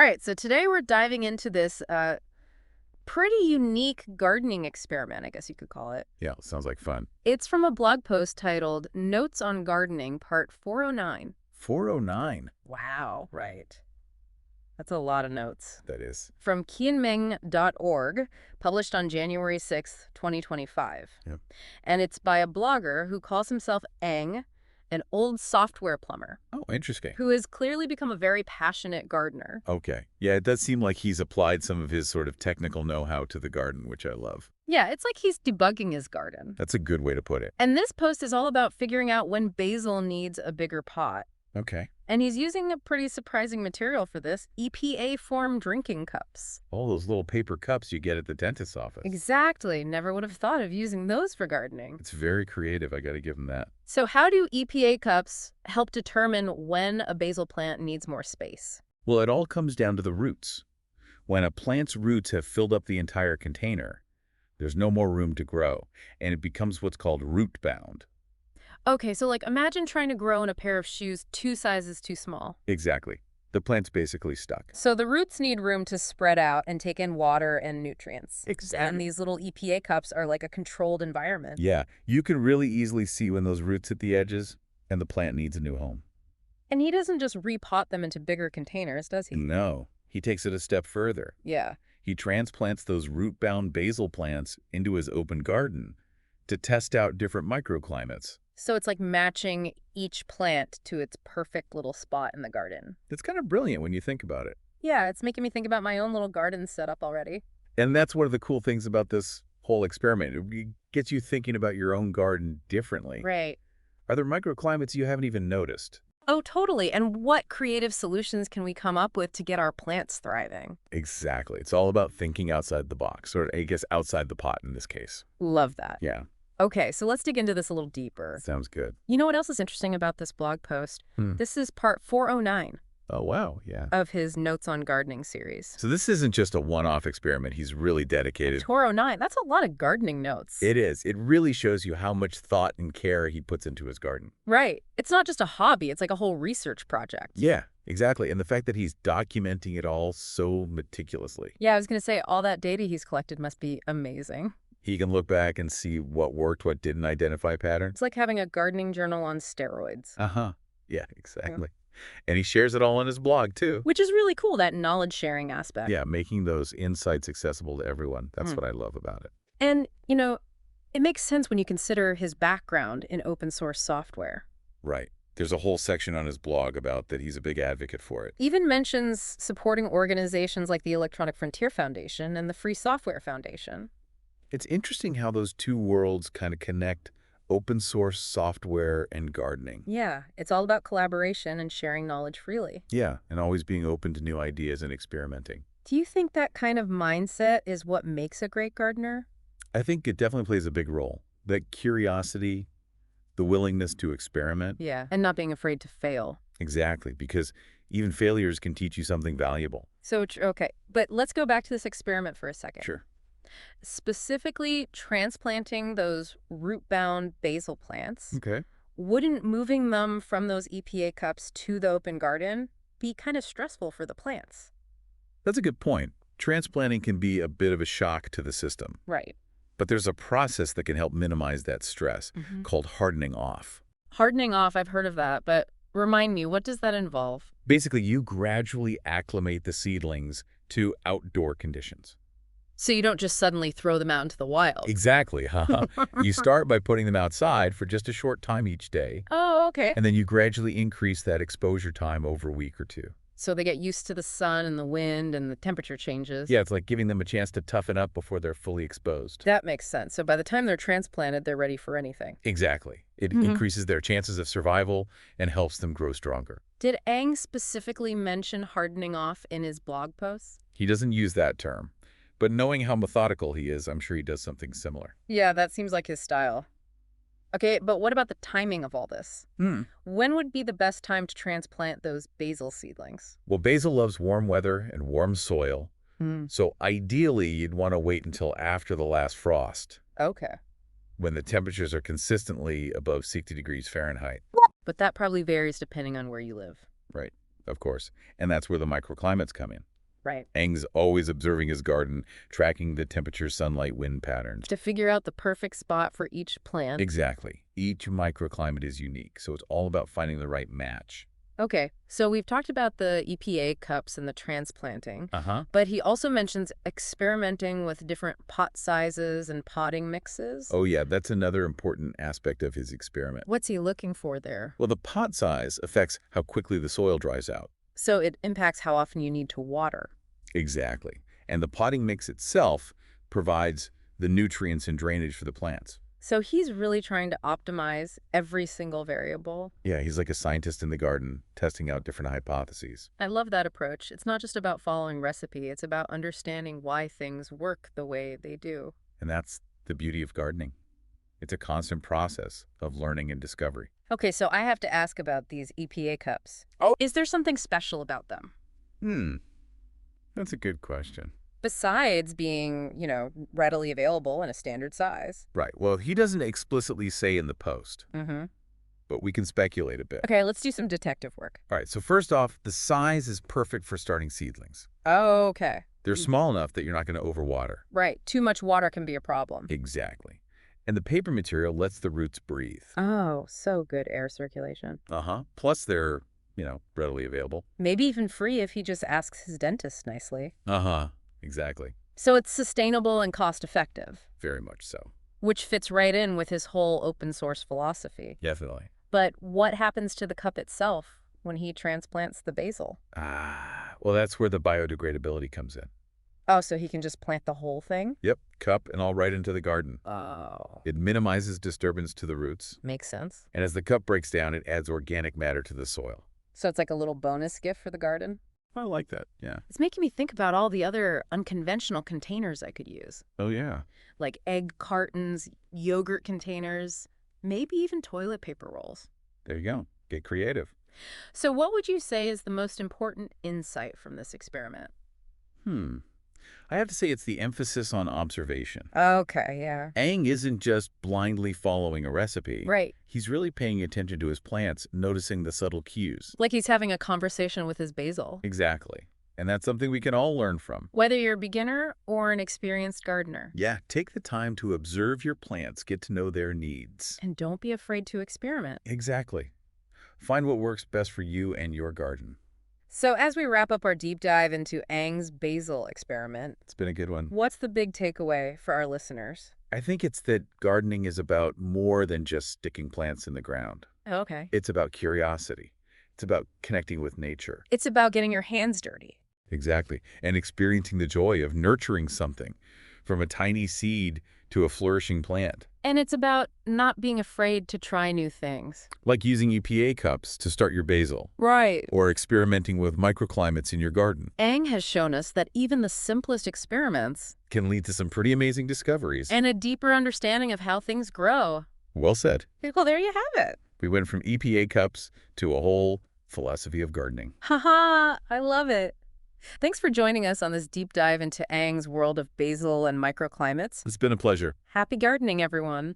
All right, so today we're diving into this pretty unique gardening experiment, I guess you could call it. Yeah, sounds like fun. It's from a blog post titled Notes on Gardening, Part 409. 409, Wow, right. That's a lot of notes. that is. From qianmeng.org, published on January 6th, 2025. Yep. And it's by a blogger who calls himself Eng, an old software plumber, Oh, interesting. who has clearly become a very passionate gardener. Okay. Yeah, it does seem like he's applied some of his sort of technical know-how to the garden, which I love. Yeah, it's like he's debugging his garden. That's a good way to put it. And this post is all about figuring out when basil needs a bigger pot. Okay. And he's using a pretty surprising material for this, EPA-form drinking cups. All those little paper cups you get at the dentist's office. Exactly. Never would have thought of using those for gardening. It's very creative, I got to give him that. So how do EPA cups help determine when a basil plant needs more space? Well, it all comes down to the roots. When a plant's roots have filled up the entire container, there's no more room to grow, and it becomes what's called root-bound. Okay, so like imagine trying to grow in a pair of shoes 2 sizes too small. Exactly. The plant's basically stuck. So the roots need room to spread out and take in water and nutrients. Exactly. And these little EPA cups are like a controlled environment. Yeah, you can really easily see when those roots hit the edges and the plant needs a new home. And he doesn't just repot them into bigger containers, does he? No, he takes it a step further. Yeah. He transplants those root-bound basil plants into his open garden to test out different microclimates. So it's like matching each plant to its perfect little spot in the garden. That's kind of brilliant when you think about it. Yeah, it's making me think about my own little garden setup already. And that's one of the cool things about this whole experiment. It gets you thinking about your own garden differently. Right. Are there microclimates you haven't even noticed? Oh, totally. And what creative solutions can we come up with to get our plants thriving? Exactly. It's all about thinking outside the box, or I guess outside the pot in this case. Love that. Yeah, Okay, so let's dig into this a little deeper. sounds good. You know what else is interesting about this blog post? Hmm. This is part 409 Oh, wow, yeah. of his Notes on Gardening series. So this isn't just a one-off experiment. He's really dedicated. 409, that's a lot of gardening notes. It is. It really shows you how much thought and care he puts into his garden. Right. It's not just a hobby, it's like a whole research project. Yeah, exactly. And the fact that he's documenting it all so meticulously. Yeah, I was going to say, all that data he's collected must be amazing. He can look back and see what worked, what didn't, identify patterns. It's like having a gardening journal on steroids. Uh-huh. Yeah, exactly. And he shares it all on his blog, too. Which is really cool, that knowledge sharing aspect. Yeah, making those insights accessible to everyone. That's what I love about it. And, you know, it makes sense when you consider his background in open source software. Right. There's a whole section on his blog about that he's a big advocate for it. Even mentions supporting organizations like the Electronic Frontier Foundation and the Free Software Foundation. It's interesting how those two worlds kind of connect open source software and gardening. Yeah, it's all about collaboration and sharing knowledge freely. Yeah, and always being open to new ideas and experimenting. Do you think that kind of mindset is what makes a great gardener? I think it definitely plays a big role. That curiosity, the willingness to experiment. Yeah, and not being afraid to fail. Exactly, because even failures can teach you something valuable. So, okay, but let's go back to this experiment for a second. Sure. Specifically, transplanting those root-bound basil plants, Okay. wouldn't moving them from those EPA cups to the open garden be kind of stressful for the plants? That's a good point. Transplanting can be a bit of a shock to the system. Right. But there's a process that can help minimize that stress called hardening off. Hardening off, I've heard of that, but remind me, what does that involve? Basically, you gradually acclimate the seedlings to outdoor conditions. So you don't just suddenly throw them out into the wild? Exactly. You start by putting them outside for just a short time each day, Oh, okay. and then you gradually increase that exposure time over a week or two. So they get used to the sun and the wind and the temperature changes. Yeah, it's like giving them a chance to toughen up before they're fully exposed. That makes sense. So by the time they're transplanted, they're ready for anything. Exactly. It increases their chances of survival and helps them grow stronger. Did Eng specifically mention hardening off in his blog posts? He doesn't use that term, but knowing how methodical he is, I'm sure he does something similar. Yeah, that seems like his style. Okay, but what about the timing of all this? When would be the best time to transplant those basil seedlings? Well, basil loves warm weather and warm soil, so ideally you'd want to wait until after the last frost, Okay. when the temperatures are consistently above 60 degrees Fahrenheit. But that probably varies depending on where you live. Right, of course. And that's where the microclimates come in. Right. Eng's always observing his garden, tracking the temperature, sunlight, wind patterns. To figure out the perfect spot for each plant. Exactly. Each microclimate is unique, so it's all about finding the right match. Okay, so we've talked about the EPA cups and the transplanting, Uh-huh. but he also mentions experimenting with different pot sizes and potting mixes. Oh yeah, that's another important aspect of his experiment. What's he looking for there? Well, the pot size affects how quickly the soil dries out. So it impacts how often you need to water. Exactly. And the potting mix itself provides the nutrients and drainage for the plants. So he's really trying to optimize every single variable. Yeah, he's like a scientist in the garden, testing out different hypotheses. I love that approach. It's not just about following recipe, it's about understanding why things work the way they do. And that's the beauty of gardening. It's a constant process of learning and discovery. Okay, so I have to ask about these EPA cups. Oh. Is there something special about them? That's a good question. Besides being, readily available in a standard size. Right. Well, he doesn't explicitly say in the post, Mm-hmm. but we can speculate a bit. Okay, let's do some detective work. All right. So first off, the size is perfect for starting seedlings. Okay. They're small enough that you're not going to overwater. Right. Too much water can be a problem. Exactly. And the paper material lets the roots breathe. Oh, so good air circulation. Uh-huh. Plus they're, readily available. Maybe even free if he just asks his dentist nicely. Uh-huh. Exactly. So it's sustainable and cost-effective, Very much so. which fits right in with his whole open source philosophy. Definitely. But what happens to the cup itself when he transplants the basil? Well, that's where the biodegradability comes in. Oh, so he can just plant the whole thing? Yep, cup and all right into the garden. Oh. It minimizes disturbance to the roots, Makes sense. and as the cup breaks down, it adds organic matter to the soil. So it's like a little bonus gift for the garden? I like that, yeah. It's making me think about all the other unconventional containers I could use, Oh, yeah. like egg cartons, yogurt containers, maybe even toilet paper rolls. There you go. Get creative. So what would you say is the most important insight from this experiment? I have to say it's the emphasis on observation. Okay, yeah. Aang isn't just blindly following a recipe. Right. He's really paying attention to his plants, noticing the subtle cues. Like he's having a conversation with his basil. Exactly. And that's something we can all learn from. Whether you're a beginner or an experienced gardener. Yeah, take the time to observe your plants, get to know their needs. And don't be afraid to experiment. Exactly. Find what works best for you and your garden. So as we wrap up our deep dive into Aang's basil experiment, It's been a good one. what's the big takeaway for our listeners? I think it's that gardening is about more than just sticking plants in the ground. Okay. It's about curiosity. It's about connecting with nature. It's about getting your hands dirty. Exactly. And experiencing the joy of nurturing something from a tiny seed to a flourishing plant. And it's about not being afraid to try new things. Like using EPA cups to start your basil, Right. or experimenting with microclimates in your garden Aang has shown us that even the simplest experiments can lead to some pretty amazing discoveries. and a deeper understanding of how things grow. Well said. Well, there you have it. We went from EPA cups to a whole philosophy of gardening. Haha, I love it. Thanks for joining us on this deep dive into Aang's world of basil and microclimates. It's been a pleasure. Happy gardening, everyone.